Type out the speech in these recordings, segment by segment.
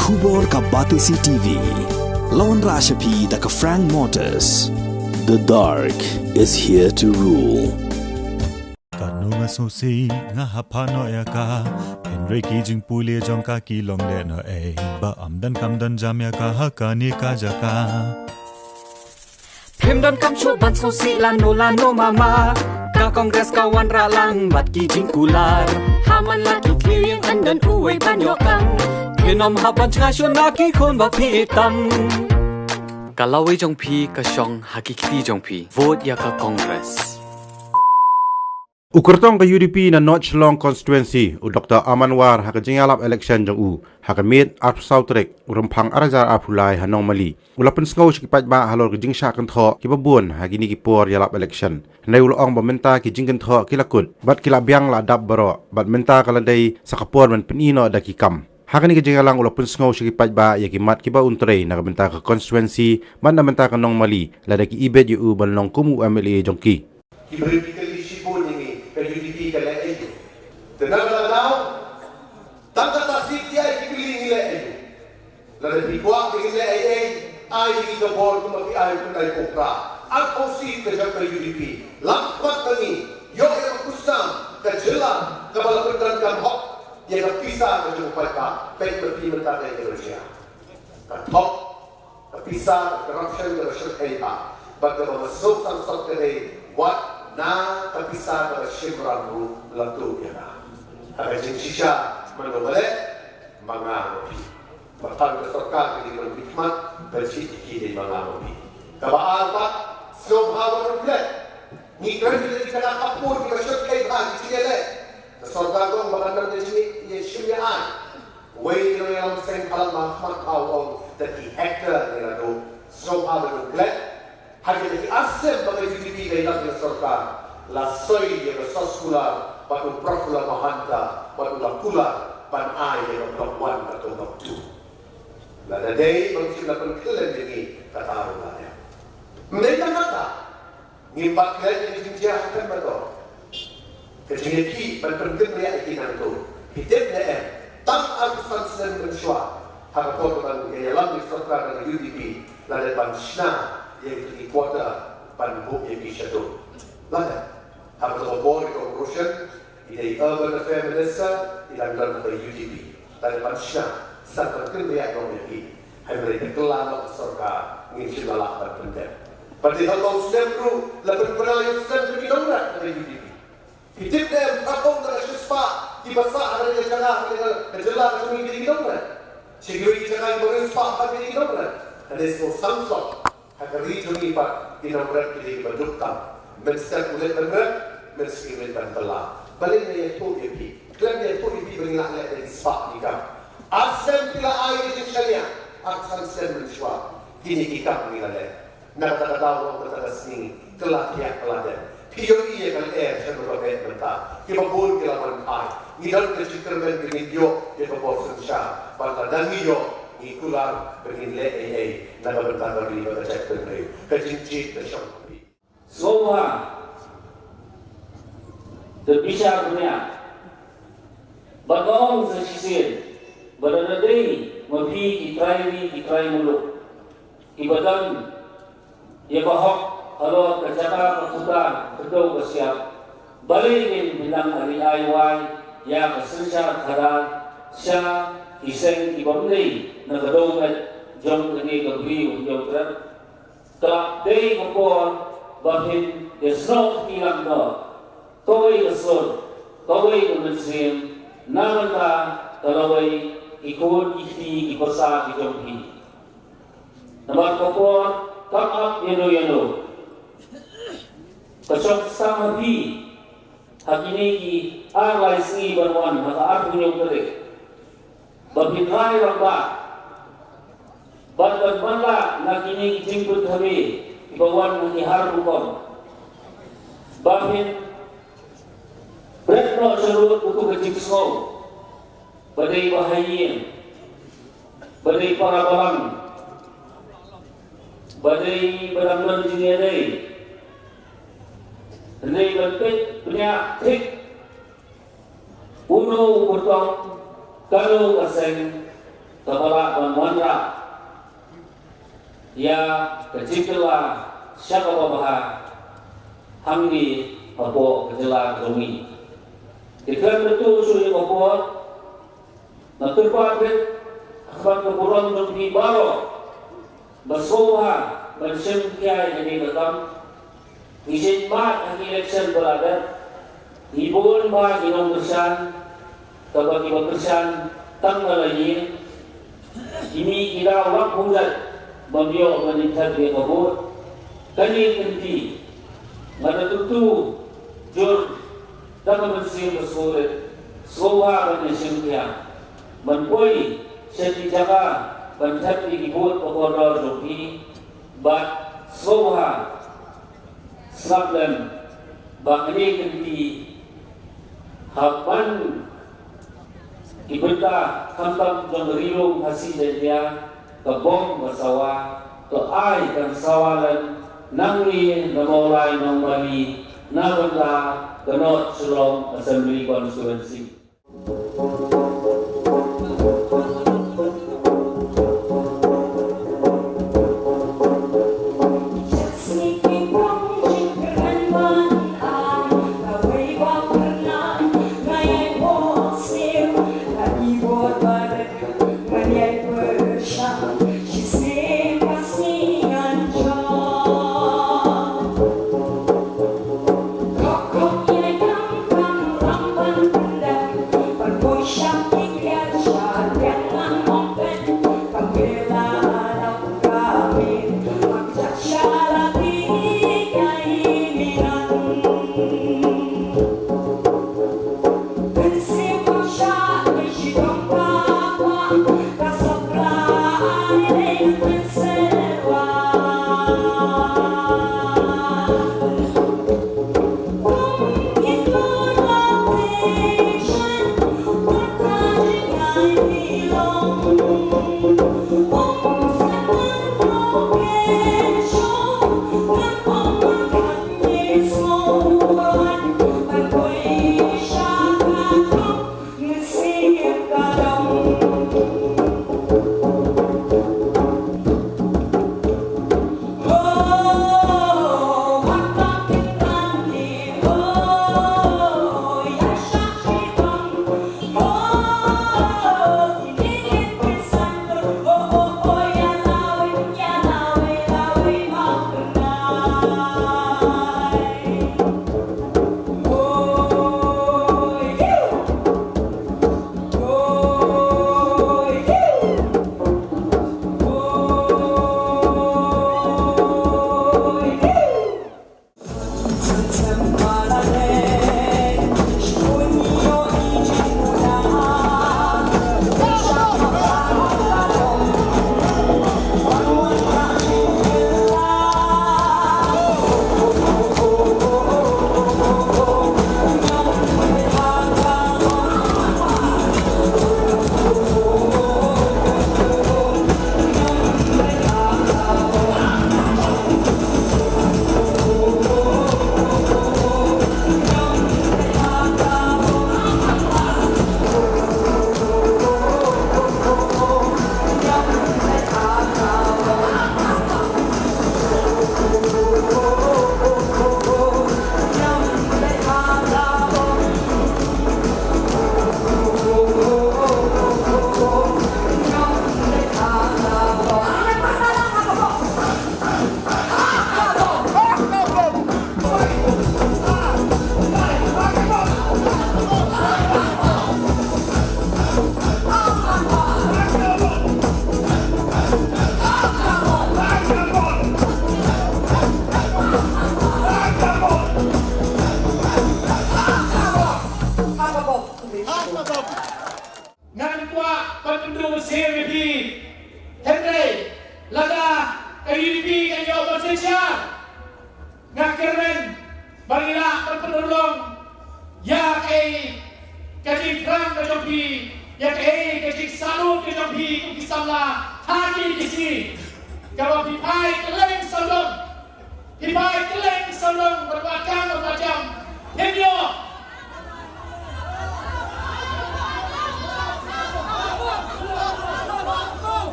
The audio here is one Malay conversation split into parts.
Khubor ka Batisi TV. Lawan Rashapi da ka Frank Motors. The dark is here to rule. Kanunga sosi nga hapano ya ka Henry kijing puli jong ka kilong le no ba amdan kamdan jam ya ka hakani ka jaka Pimdan kam chuban sosi lano mama ka kongres kawan ralang mat kijing kular haman laki clearing andan uwe banyokang kinom haban chasyon naki kon bapitam Kalawi jong pi ka syong hakikti jong pi vote ya ka kongres Ukurtong ka UDP na North Long constituency u Dr. Amanwar hakajingalap election jang u hakamit ap sautrek urumpang arajar apulai hanong mali ulapen sngow sikipaj ba halor kajing sya kan tho kibabun hagini kipor yalap election nay ulong bamenta kijing kan tho kilakut bat kilabyang la dab baro bat menta kaladai sakapor man penino dakikam hakani kajingalang ulapen sngow sikipaj ba yakimat kiba untrei na kabenta ka constituency man na menta kanong mali ladaki ibed yu balnong kumu MLA jongki UDP ka le ayo. Tenang tangka tasik dia ikiling le ayo. Lalu dikuak dengan le ayo, ayo kita bol kumaki ayo kunai kokra. Aku sih kerja ke UDP. Lampat kami, yo yang kusam, kejelang, kepala pertanian kamhok, yang pisah ke jumpai ka, baik berpi mentah dari Indonesia. Kamhok, pisah, corruption, corruption kaya. Bagaimana masuk sang kedai, what na terpisah pada syibran lantu ya na. Ada sisa menolak mengaruhi. Bahkan berserta di dalam hikmat bersih di mengaruhi. Kabaan pak semua menolak. Nikran tidak dikena apapun kita syukai bahan di sini leh. Serta gong bahkan di sini ia syumian. Wei yang sering kalam mahmat awal dari actor ni lalu semua menolak. Hanya dari asal bagi UDP dari dalam serta lasoi yang bersasulah pada prakula mahanta pada lakula pan ai yang berlakuan atau waktu. Lada day bagi silakan kalian ini kata arulanya. Mereka kata ngimpak kalian yang dijahatkan betul. Kejadian berpenting melihat ikinan itu. Hidup DM tak akusan sedang bersuara. Harap korban yang dalam serta dengan UDP lada bansna yang di kuota panbuk yang disyadu. Lada, harus terobor di Corporation, di Urban Affairs Minister, di dalam UDP. Dan pansya, sangat kerja yang memiliki. Hanya kelam serta mengisi lalak dan penting. Pada tahun 90, lapan pernah yang sedang berdialog dari UDP. Hidup dan kapung dan siswa di besar ada yang jalan dengan jelas kami berdialog. Security jalan berispak pada berdialog. Ada semua samsok. Agar itu lipat dinamrat pilih berdukam, menster kulit berat, menskirin dan telah. Baliknya yang UDP, klaim yang UDP beringat dari spak nikah. Asal bila air di syariah, aksan sen mencuat. Kini kita menilai. Nak tak tahu orang bertasning telah tiap pelajar. POE yang air saya berbagai mentah. Kita pun kita menpai. Ngidal kecikar dan video yang berbosan syah. Bantah dan video. Ikulah bernilai nak bertambah di pada sektor ini. Kecincit tersyampi. Semua terpisah dunia. Bagong sesisir berdadai mafi ikrai muluk. Ibadan ia bahok kalau kerjaka persudah kedua bersiap. Balikin bintang hari IY yang kesensyar kadar syah iseng ibamlay na kadongat jom kani gabri jom krat tak day kompor bahin desno kilang do kawai asur kawai umensim namanta kalawai ikut ikhti ikosa jom hi namar kompor come up yano kacok sama hi hakini ki RYC barwan haka artu nyong kare Babinrai ramba, bat banla nakini jingkut kami ibawan menihar bukom. Babin beratno serut buku kejikso, badai bahayin, badai parabalang, badai baranglan jinedai, badai banpet punya trik, uno potong. Kalau asing kepala Banwanra ya keciklah siapa bahagia hamdi apa kejelas kami. Ikan betul suri apa nak terpakai akan keburuan di baro bersoha bersemkiai jadi dalam izin mat election berada ibun ba inong bersan kabagi bersan tanggal lagi ini kita orang punjat beliau meningkat dia kabur kali kenti mana tentu jur dalam bersih bersurat soha bersemkiai menpoi setijaga bantat dibut pokor joki bat soha sablan bakni kenti hapan ibunda kantam jong rilung hasi dia kebom bersawa ke ai kan sawalan nangli namolai nambali nabenda kenot Shillong Assembly Constituency.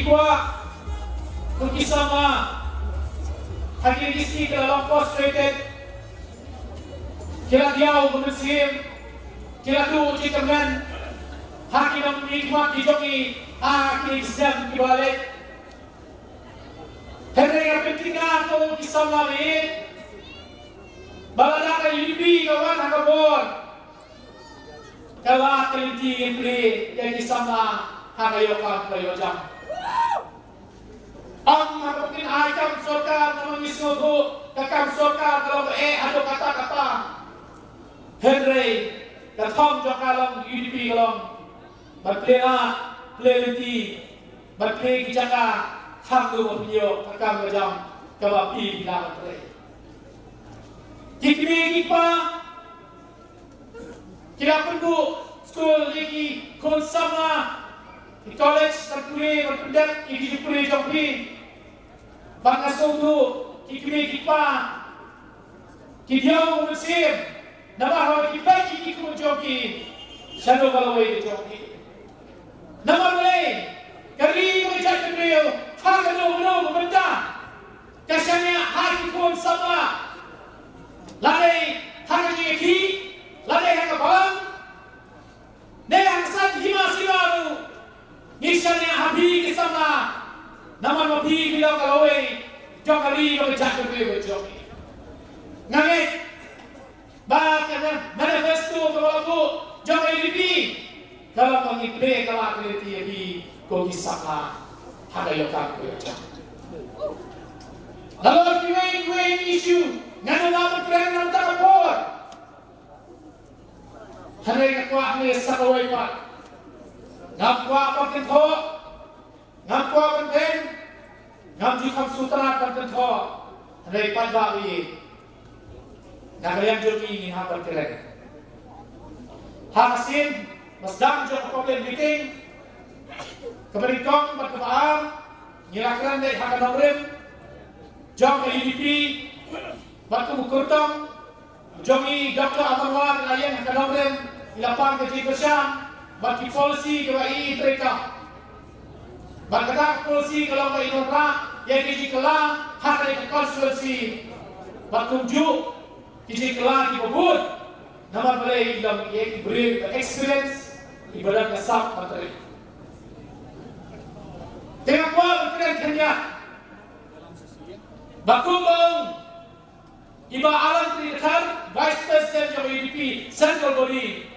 Kikwa kukisama hagi isi kalau frustrated kila diau menusim kila tu cikaman hagi nam nikmat dijongi hagi sedang dibalik herega pentinga tu kisama ni balada libi kawan hakabor kala keliti impli yang kisama hagayokan payojam ang makapitin ay kam sorkar na mangisnodo kakam sorkar kalau ado kata-kata Henry katom jokalong UDP kalong batplena pleliti batle kijaka hamdu mapinyo kakam gajam kawapi bilang pre kikmi kikpa kila pendu school lagi konsama di college terpulih berpendak di dipulih jompi bangga saudu kikmi kikpa kidiau musim nama hawa kibaki kiku jompi shadow balawai jompi nama mulai kari mengejak beliau hagano membenda kasanya hati pun sama ladai hagani ki ladai hagabalang nehang sat hima silaru misalnya habi kisama nama mabi bilang kalau jokali mengejak beliau joki ngangit bahkan manifesto kalau jokali lebih kalau mengikre kalau akriti di kogi sama ada yokan beliau lalu kue isu ngana nama keren nama takapor hari kuah ni sakawai pak ngapwa pakin tho ngapwa pakin ngam jikam sutra pakin tho hari padbawi nagarian jogi ini hafal keren hasil masdam jok problem meeting keberikong berkebaam nyilakan dari hakanaurim jok UDP batu bukurtong jogi Dr. Amarwar layan hakanaurim ilapang kecil bersam bagi polisi kewai mereka berkata polisi kalau kau inora yang kisi kelang hak dari konstitusi bertunjuk kisi kelang dibebut nama boleh dalam yang diberi experience ibadah kesab materi tengah kuat berkeren kerja bakumbang iba alam terdekar Vice President yang UDP Central Body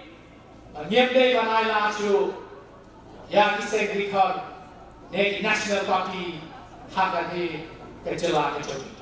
Nyemde banai la asu yang kisah rekod negi National Party hak ni kerjala kejogi.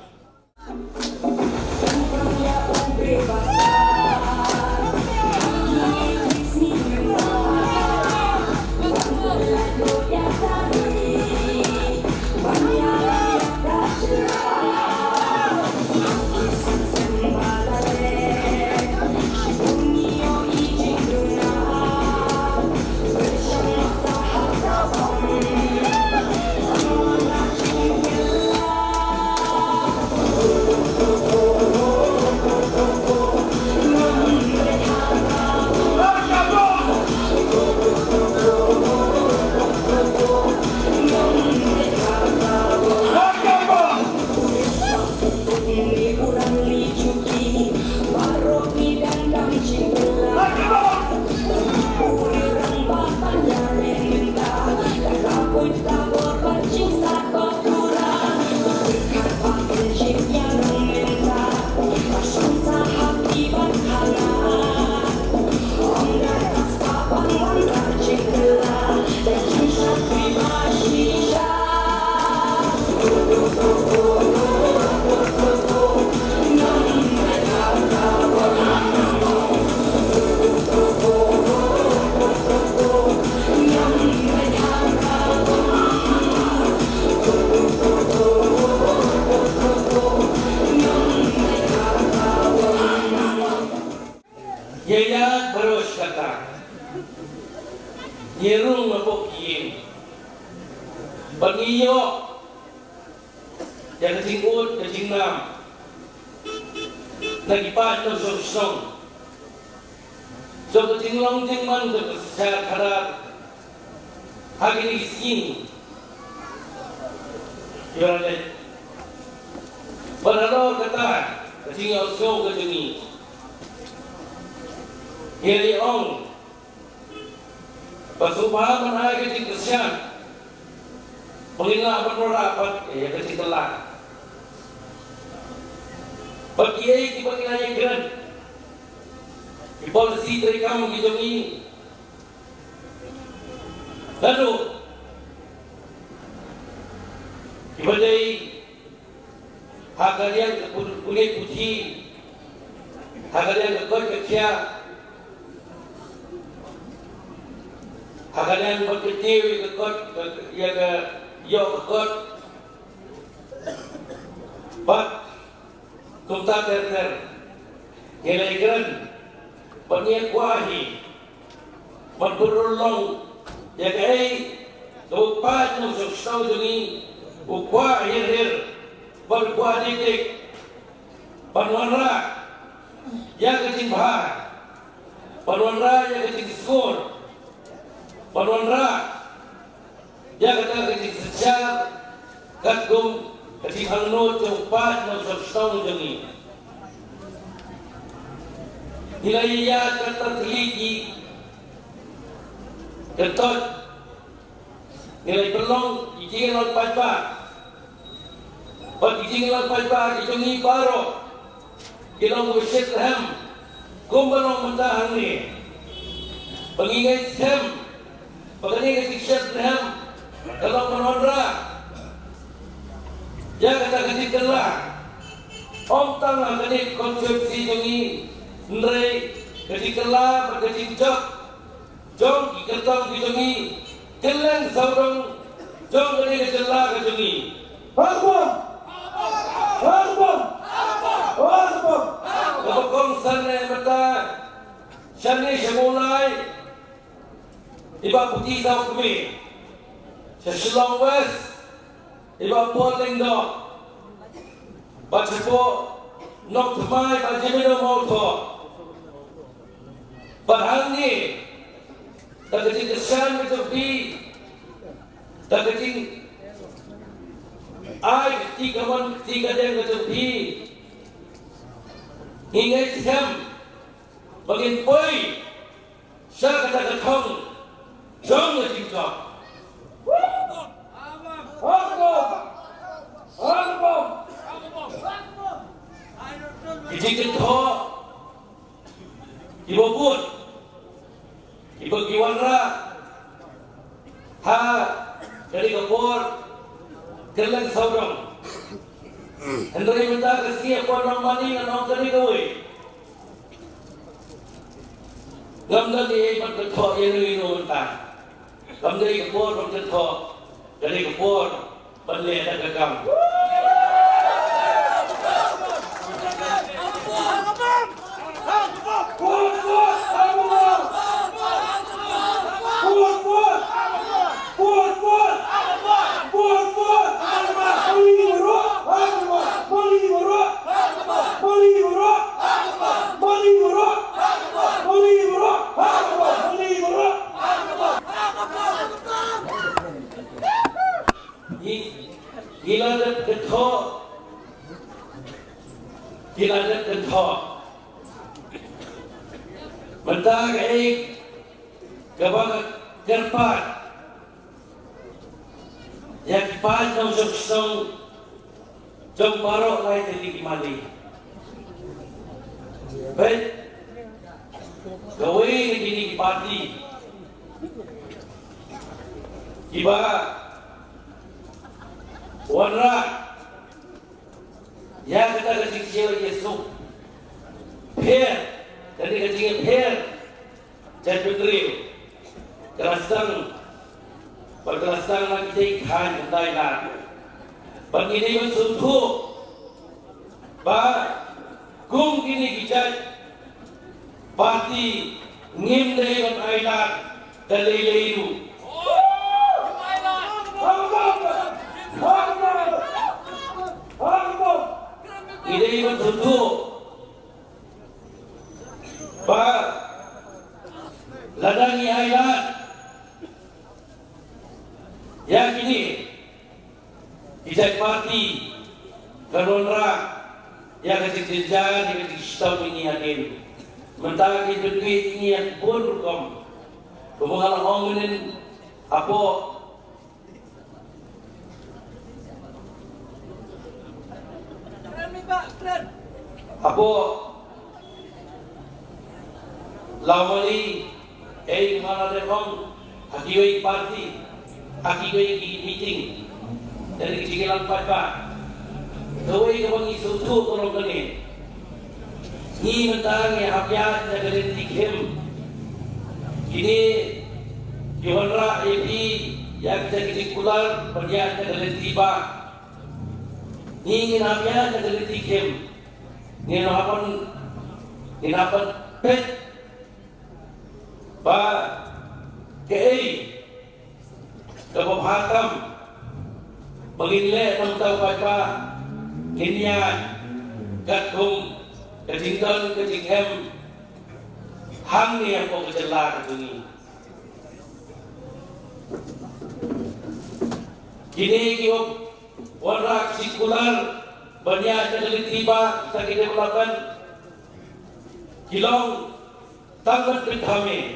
Nyerung mapokin Bangiyo Yang kecingkut, kecingnam Nagipat ng sorsong So kecinglong jingman Kesehat karat Hagin isin Ibarat Padahal kata tinggal kau ke sini. Heri ong pasupahan mana kecil kesian mengingat penerapat kecil telah bagi bagi keren di polisi dari kamu gitu ini lalu dibandai hak kalian kulit putih hak kalian kekot kecil hak kalian berkecil kekot ya ke yok kekot bat kumta ter nilai keren peniak wahi berberulung ya kai lupa nusuk sau duni ukwa hir berbuat didik panwanra ya kecing bahar panwanra ya kecing skor panwanra ya kecing sejar kagum kecing hangnut cepat nusuk sau duni nilai ya kata teliti ketot nilai pelong ijing laut pajba pag ijing laut pajba ijungi baro kilong besit ham kumbalong mentahan ni pengingay sem pagani kesit ham kalau menondra ya kata kesit kelah om tang kani konsepsi jungi Ndrei ketika lah berkecil jok jong ikertong dijungi keleng saurong jong dari kecelah kejungi Harbom Harbom Harbom kepokong sanai mata sanai semulai iba putih tau kami sesilong west iba poling dok bacepo nok temai bajimino motor Barangnya tak kecil kesan itu di tak kecil ai tiga yang itu di hingga jam bagian poi saya kata ketong jom kecil jom Harbom kecil ketong Ibu pun Ibu kiwanra ha dari kapur keleng saudang hendari minta kesiap orang mani orang kali kawai gamdan di ibat ketok yang ini minta gamdan di kapur berketok dari kapur balik dan kekam Gila ada kentok mentah kaik kabang kerpat yang kipan ng suksong jom barok lain jadi kimali baik gawe ini kipati kiba warna ya kata kecil Yesus per dari kecil per dan putri kerasang berkerasang lagi kan Thailand bagi ini mensuntuk bah kum kini kijat parti ngim dari Thailand dari leiru ini mensuntuk bah ladangi Thailand yang ini Ijat parti Kanonra yang kecil jalan yang kecil setahun ini hadir. Mentang itu duit ini yang pun kom. Kemudian ngomongin apa? Apa? Lawali, mana dekong? Hakiwai parti, hakiwai meeting dari kecilan pak. Kawai kapag isutu turong kani. Ni mentang ya hapiat na galintikim. Kini Yohanra Epi yang kecikular berjaya na galintiba. Ni hapiat na galintikim. Nginapan pet. Ba kay kapapakam Pagile ng tao pa Kenya Gatkong Katington Katinghem Hangni ang po kajala katungi Kini kiyok Warak sikular Banyak na nalitiba Sa kinakulakan Kilong Tangan kami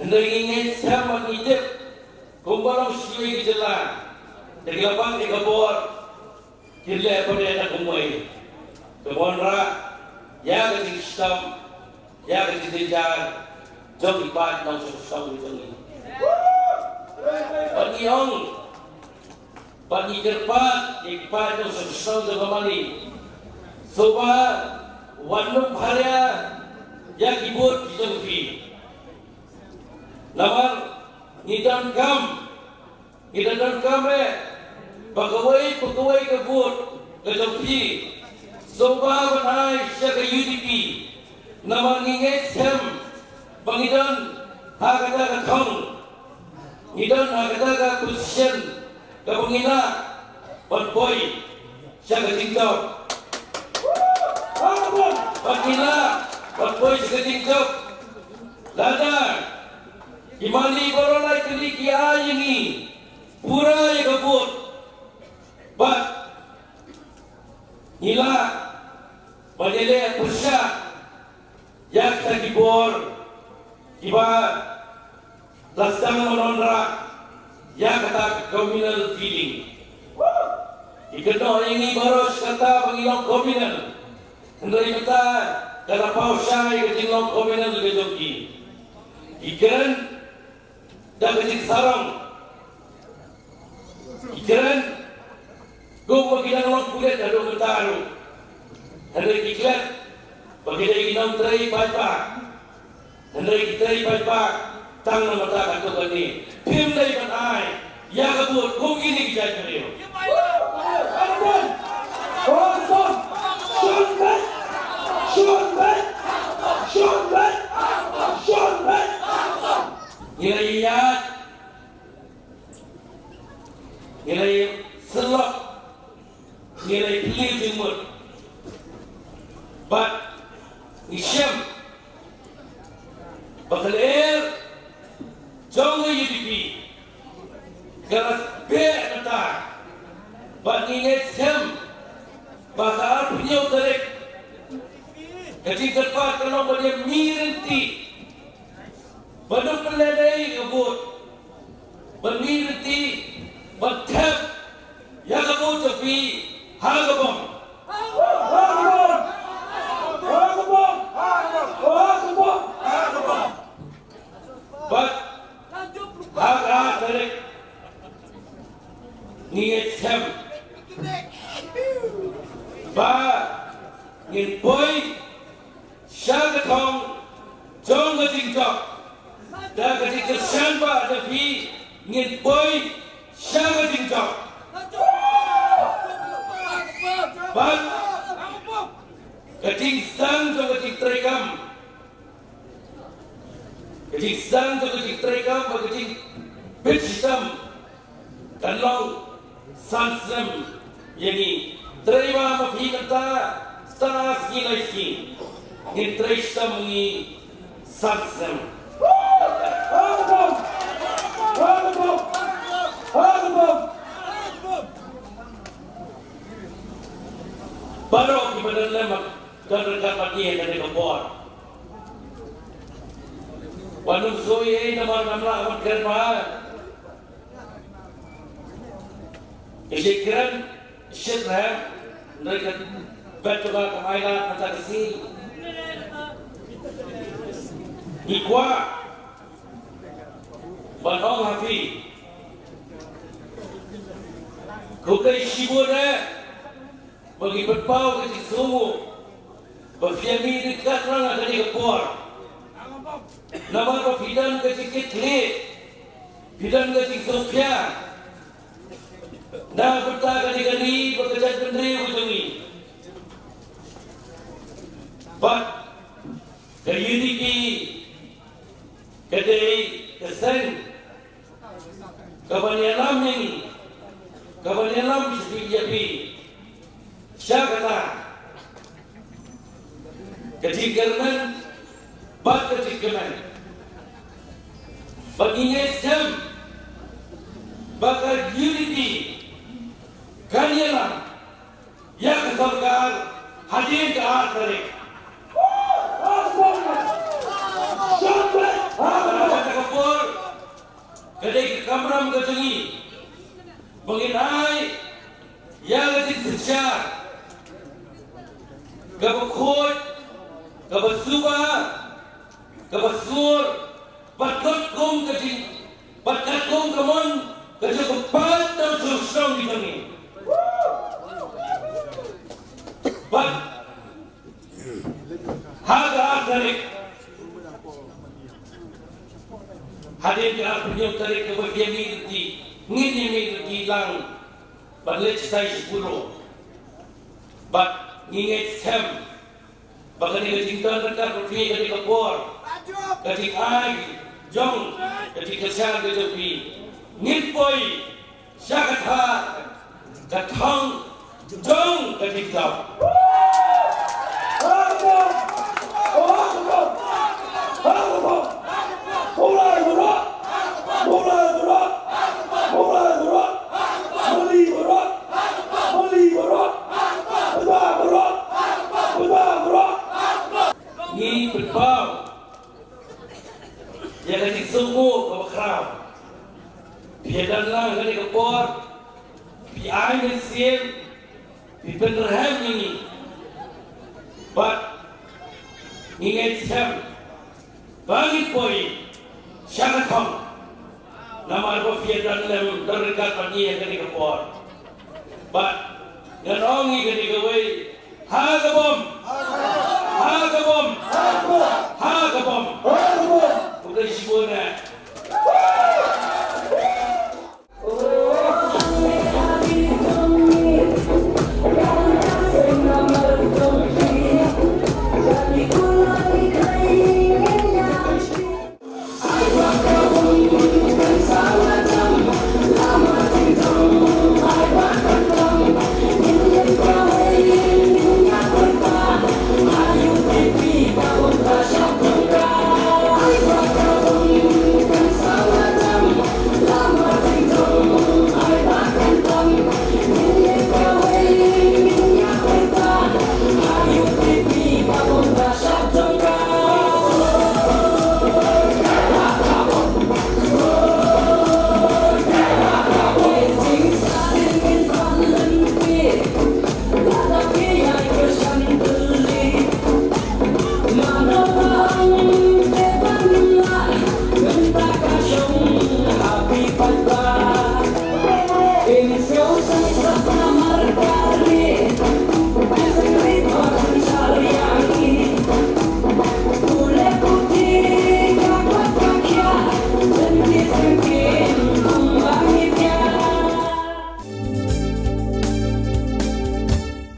Nangingin siya mag-idip Kung barang siya'y kajala Dari lapang di kabor, kila pada nak kumai. Kemonra, ya kecil sistem, ya kecil jalan, jom ibadah nang susah itu. Paniong, pani kerpat, ibadah nang susah itu kembali. Soba, wanuk hari, ya kibut dijengki. Lamar, nidan kam, pegawai kebut kejampi soba banai syaga UDP nama nginget sem bangidan hagada katong ngidan hagada kusyen kabangina banboy syaga tingkap bangina banboy syaga tingkap lada imali barolai keliki ayingi pura ya kebut But nila padele pusya yak sa gibor iba lasang mononra yak kata communal feeling ikano ini baros kata pangilong communal hendai kata kata pausya ikajilong communal gejoki ikan dak kecil sarang ikan Gua bilang orang kulit ada bertaruh. Hendak iklan, bagi dia kita terai baca, hendak terai baca, tang nama tak kata ni. Film dari bantai, ya kabut, kau ini kita cari. Aduh, Sean Bet. Nilai selok. Nilai pilih jemur, but Isyam, bakal jauh UDP, garas kata, but Isyam, bakal punya tarik, ketika depan kalau boleh mirenti, baru peladai kebut, bermirenti, bertap, ya kebut tapi Hagabong. But haga tarik ngiit sem ba ngin boy shagatong jong gatingtok da gatingtok shanba da fi ngin boy shagatingtok But keting sang to keting terekam, keting sang to keting terekam, keting bersam, kalong sansam, yani terima mafi kata stars gilai ni teresam ni sansam. lemak dan rekan dari kebor. Wanum sui nama namla amat kerma. Isikiran syirah mereka bertugas kemailan mentasi. Ikwa Banong Hafi Kukai Shibura bagi berpau ke Cisumu berfiami dekat orang dari kepor nama berfidan ke Cikitli fidan ke Ciksopia dah bertahan di bekerja pendiri ujungi but ke UDP kedai kesan kabanyalam ini kabanyalam seperti siapa kecikaran bak kecikaran baginya jam bakal unity kanyalam yang kesorgaan hadir ke akhir kedai kamram kecengi mengenai yang disesat kebukut kebesuba kebesur bakat kum kecing bakat kum kemon kecing kepat dan susung di sini bat harga tarik hadir ke akhirnya tarik ke bagian ini di lang balik saya 10 bat nginget sem bahkan ini cinta dekat berfi ketika kor ketika ai jong ketika saya ketepi ngipoi syakatha katang jong ketika ni berbau yang kasih semua ke kerap biadan lang kali ke por biar ni siap di penerham ini but ingat siap bagi poin syarat kong nama apa biadan lang terdekat pagi yang kali ke por but nganongi kali ke way hagabom bukan sibuna Happy birthday.